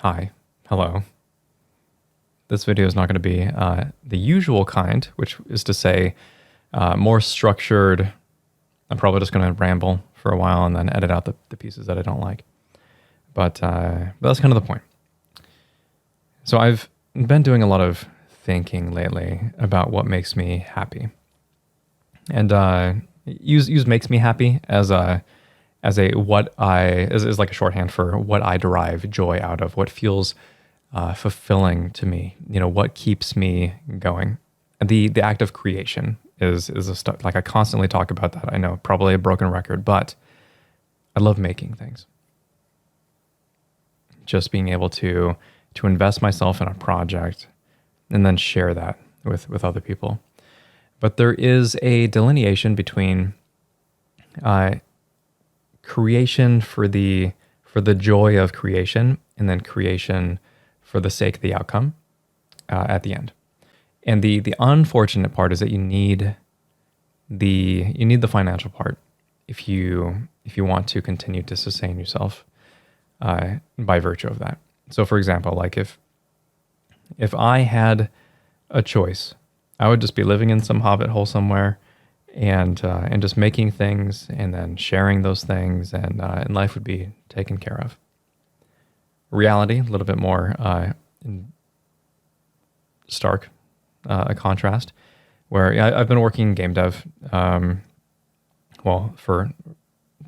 Hi, hello. This video is not going to be the usual kind, which is to say more structured. I'm probably just going to ramble for a while and then edit out the pieces that I don't like. But that's kind of the point. So I've been doing a lot of thinking lately about what makes me happy. And use makes me happy as a is like a shorthand for what I derive joy out of, what feels fulfilling to me. You know, what keeps me going. And the act of creation is like I constantly talk about that. I know, probably a broken record, but I love making things. Just being able to invest myself in a project and then share that with other people. But there is a delineation between creation for the joy of creation, and then creation for the sake of the outcome at the end. And the unfortunate part is that you need the financial part if you want to continue to sustain yourself by virtue of that. So, for example, like if I had a choice, I would just be living in some hobbit hole somewhere, and just making things and then sharing those things, and life would be taken care of. Reality, a little bit more stark, a contrast, where I've been working game dev, for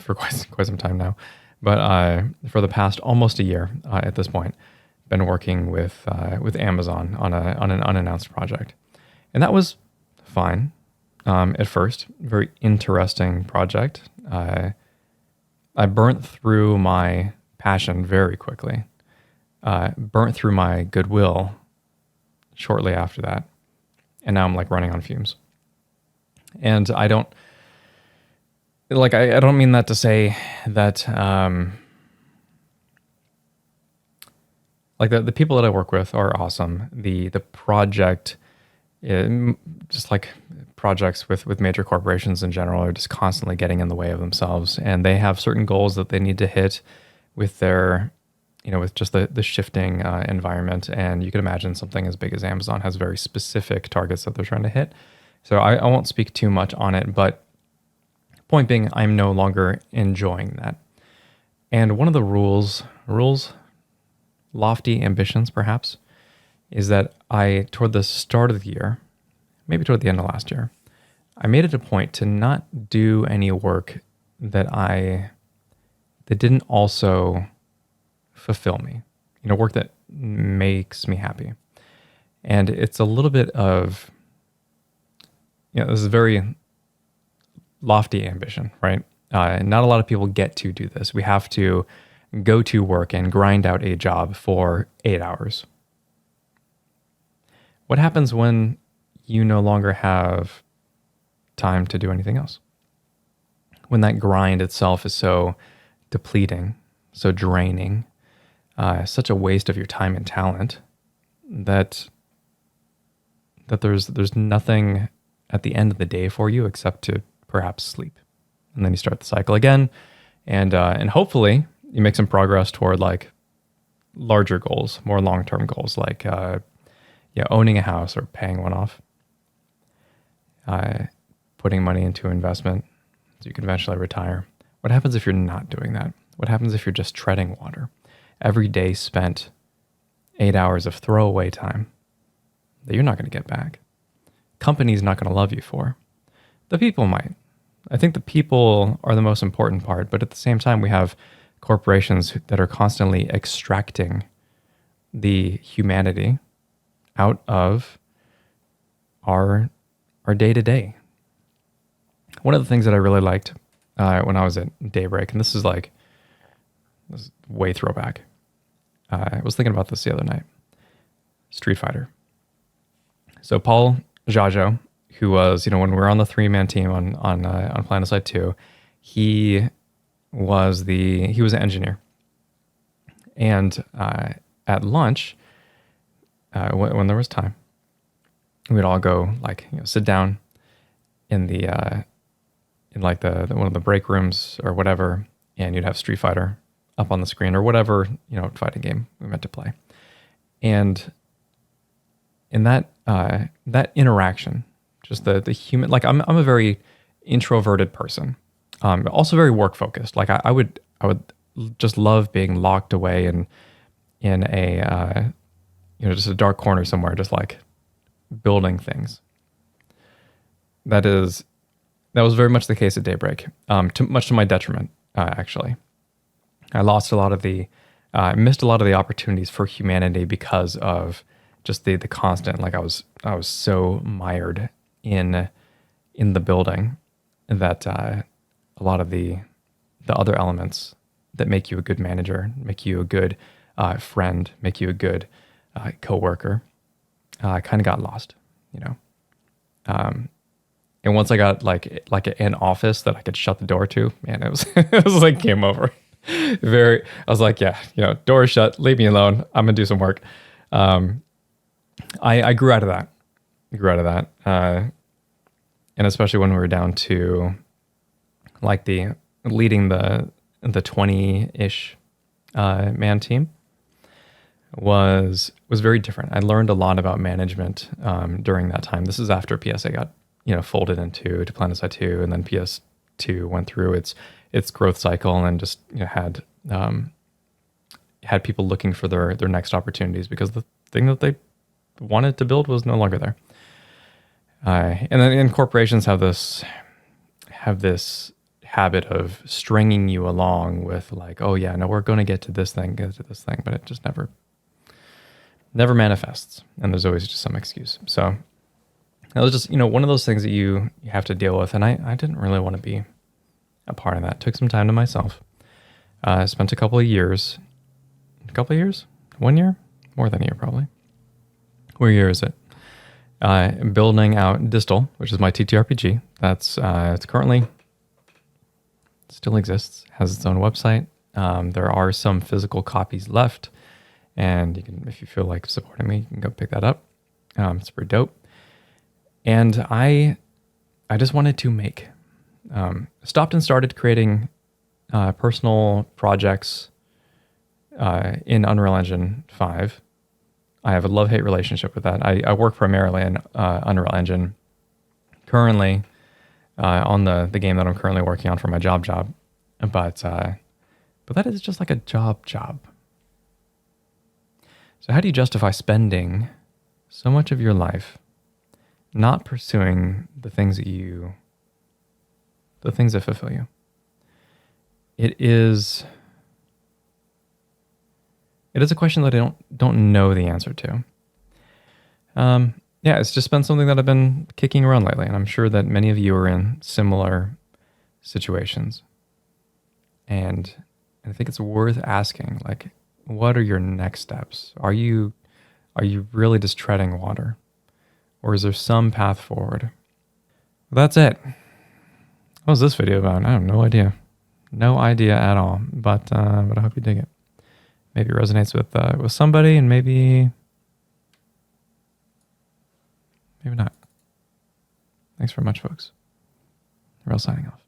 quite some time now, but for the past almost a year at this point, been working with Amazon on an unannounced project, and that was fine. At first, very interesting project. I burnt through my passion very quickly. Burnt through my goodwill shortly after that, and now I'm like running on fumes. And I don't mean that to say that the people that I work with are awesome. The project. Just like projects with major corporations in general are just constantly getting in the way of themselves, and they have certain goals that they need to hit with their, with just the shifting environment. And you can imagine something as big as Amazon has very specific targets that they're trying to hit. So I won't speak too much on it, but point being, I'm no longer enjoying that. And one of the rules, lofty ambitions perhaps, is that toward the start of the year, maybe toward the end of last year, I made it a point to not do any work that didn't also fulfill me, work that makes me happy. And it's a little bit of, this is very lofty ambition, right? Not a lot of people get to do this. We have to go to work and grind out a job for 8 hours. What happens when you no longer have time to do anything else? When that grind itself is so depleting, so draining, such a waste of your time and talent, that there's nothing at the end of the day for you except to perhaps sleep. And then you start the cycle again, and hopefully you make some progress toward like larger goals, more long-term goals, like owning a house or paying one off, putting money into investment so you can eventually retire. What happens if you're not doing that? What happens if you're just treading water? Every day spent 8 hours of throwaway time that you're not going to get back. Company's not going to love you for. The people might. I think the people are the most important part, but at the same time, we have corporations that are constantly extracting the humanity out of our day-to-day. One of the things that I really liked when I was at Daybreak, and this is way throwback. I was thinking about this the other night. Street Fighter. So Paul Jajo, who was, when we were on the 3-man team on Planetside 2, he was an engineer. And at lunch, when there was time, we'd all go sit down in the one of the break rooms or whatever, and you'd have Street Fighter up on the screen or whatever, fighting game we meant to play. And in that that interaction, just the human, like I'm a very introverted person, but also very work focused. Like I would just love being locked away in a just a dark corner somewhere, just like building things. That was very much the case at Daybreak, much to my detriment, actually. I lost a lot of missed a lot of the opportunities for humanity because of just the constant, like I was so mired in the building that a lot of the other elements that make you a good manager, make you a good friend, make you a good coworker, kind of got lost, and once I got like an office that I could shut the door to, man, it was it was like game over. I was like, yeah, door shut, leave me alone. I'm gonna do some work. I grew out of that. And especially when we were down to like leading the 20-ish man team was very different. I learned a lot about management during that time. This is after PSA got folded into PlanetSide 2, and then PS2 went through its growth cycle and just had people looking for their next opportunities because the thing that they wanted to build was no longer there. And then corporations have this habit of stringing you along with like, oh yeah, no, we're going to get to this thing, but it just never manifests, and there's always just some excuse. So it was just one of those things that you have to deal with, and I didn't really want to be a part of that. Took some time to myself. I spent a couple of years, 1 year, more than a year probably. What year is it? Building out Distal, which is my TTRPG. That's it's currently still exists, has its own website. There are some physical copies left, and you can, if you feel like supporting me, you can go pick that up. It's pretty dope. And I just wanted to make. Stopped and started creating personal projects in Unreal Engine 5. I have a love-hate relationship with that. I work primarily in Unreal Engine currently on the game that I'm currently working on for my job. But that is just like a job. So how do you justify spending so much of your life not pursuing the things that fulfill you? It is a question that I don't know the answer to. It's just been something that I've been kicking around lately, and I'm sure that many of you are in similar situations. And I think it's worth asking, like, what are your next steps? Are you really just treading water? Or is there some path forward? Well, that's it. What was this video about? I have no idea. No idea at all. But I hope you dig it. Maybe it resonates with somebody, and maybe not. Thanks very much, folks. Wrel signing off.